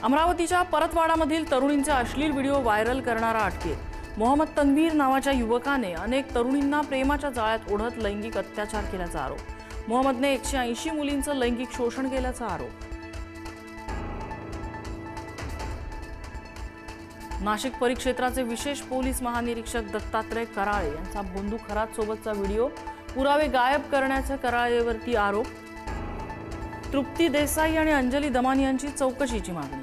अमरावतीच्या परतवाडामधील तरुणींचे अश्लील video viral करणारा अटकेत। मोहम्मद तन्वीर नावाच्या युवकाने अनेक तरुणींना प्रेमाच्या जाळ्यात ओढत लैंगिक अत्याचार केल्याचा आरोप। मोहम्मदने 180 मुलींचं लैंगिक शोषण केल्याचा आरोप। नाशिक परिक्षेत्राचे विशेष पोलीस महानिरीक्षक दत्तात्रय कराळे यांचा बंधू खरात सोबतचा व्हिडिओ पुरावे गायब करण्याचा कराळेवरती आरोप। तृप्ती देसाई आणि अंजली दमानी यांची चौकशीची मागणी।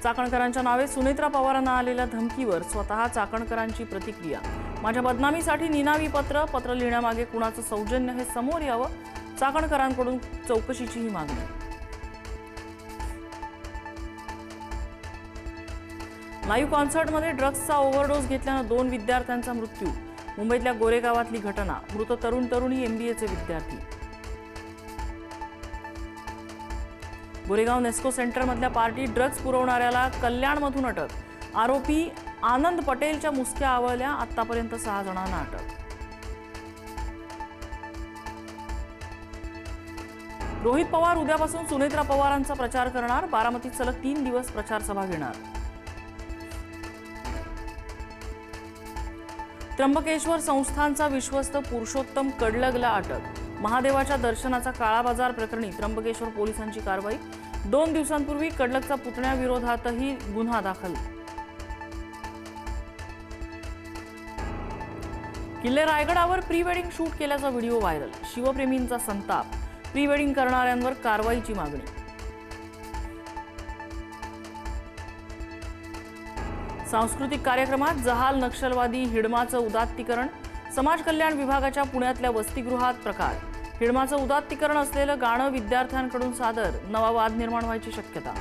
चाकणकरांच्या नावे सुनेत्रा पवारांना आलेल्या धमकीवर स्वतः चाकणकरांची प्रतिक्रिया। माझ्या बदनामीसाठी निनावी पत्र लिहिण्यामागे कुणाचं सौजन्य हे समोर यावं, चाकणकरांकडून चौकशीची ही मागणी। लाईव्ह कॉन्सर्टमध्ये ड्रग्सचा ओव्हरडोस घेतल्यानं 2 विद्यार्थ्यांचा मृत्यू। मुंबईतल्या गोरेगावातली घटना। मृत तरुणी MBAचे विद्यार्थी। गोरेगाव नेस्को सेंटरमधल्या पार्टी ड्रग्ज पुरवणाऱ्याला कल्याणमधून अटक। आरोपी आनंद पटेलच्या मुसक्या आवळल्या। आतापर्यंत 6 जणांना अटक। रोहित पवार उद्यापासून सुनेत्रा पवारांचा प्रचार करणार। बारामतीत सलग 3 दिवस प्रचार सभा घेणार। त्र्यंबकेश्वर संस्थानचा विश्वस्त पुरुषोत्तम कडलगला अटक। महादेवाच्या दर्शनाचा काळाबाजार प्रकरणी त्र्यंबकेश्वर पोलिसांची कारवाई। 2 दिवसांपूर्वी कडलगचा पुतण्याविरोधातही गुन्हा दाखल। किल्ले रायगडावर प्री वेडिंग शूट केल्याचा व्हिडिओ व्हायरल। शिवप्रेमींचा संताप। प्री वेडिंग करणाऱ्यांवर कारवाईची मागणी। सांस्कृतिक कार्यक्रमात जहाल नक्षलवादी हिडमाचं उदात्तीकरण। समाज कल्याण विभागाच्या पुण्यातल्या वसतिगृहात प्रकार। हिडमाचं उदात्तीकरण असलेलं गाणं विद्यार्थ्यांकडून सादर। नवा वाद निर्माण व्हायची शक्यता।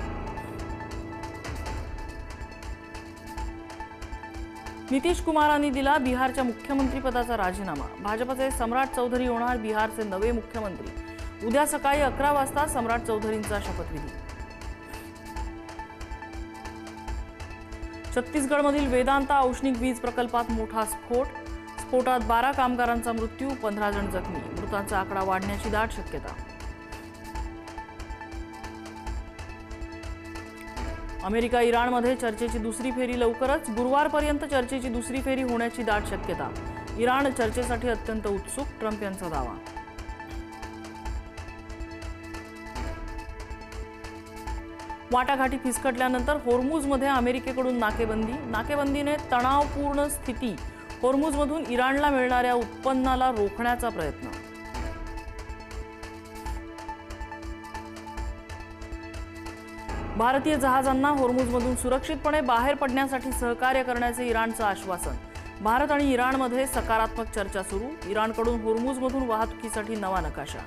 नितीश कुमारांनी दिला बिहारच्या मुख्यमंत्रीपदाचा राजीनामा। भाजपचे सम्राट चौधरी होणार बिहारचे नवे मुख्यमंत्री। उद्या सकाळी 11 वाजता सम्राट चौधरींचा शपथविधी। छत्तीसगडमधील वेदांता औष्णिक वीज प्रकल्पात मोठा स्फोटात 12 कामगारांचा मृत्यू, 15 जण जखमी। मृतांचा आकडा वाढण्याची दाट शक्यता। अमेरिका इराणमध्ये चर्चेची दुसरी फेरी लवकरच। गुरुवारपर्यंत चर्चेची दुसरी फेरी होण्याची दाट शक्यता। इराण चर्चेसाठी अत्यंत उत्सुक, ट्रम्प यांचा दावा। वाटाघाटी फिसकटल्यानंतर होर्मुझमध्ये अमेरिकेकडून नाकेबंदीने तणावपूर्ण स्थिती। होर्मुझमधून इराणला मिळणाऱ्या उत्पन्नाला रोखण्याचा प्रयत्न। भारतीय जहाजांना होर्मुझमधून सुरक्षितपणे बाहेर पडण्यासाठी सहकार्य करण्याचे इराणचं आश्वासन। भारत आणि इराणमध्ये सकारात्मक चर्चा सुरू। इराणकडून होर्मुझमधून वाहतुकीसाठी नवा नकाशा।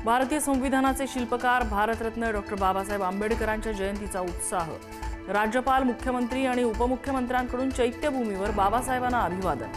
भारतीय संविधानाचे शिल्पकार भारतरत्न डॉ. बाबासाहेब आंबेडकरांच्या जयंतीचा उत्साह। राज्यपाल, मुख्यमंत्री आणि उपमुख्यमंत्र्यांकडून चैत्यभूमीवर बाबासाहेबांना अभिवादन।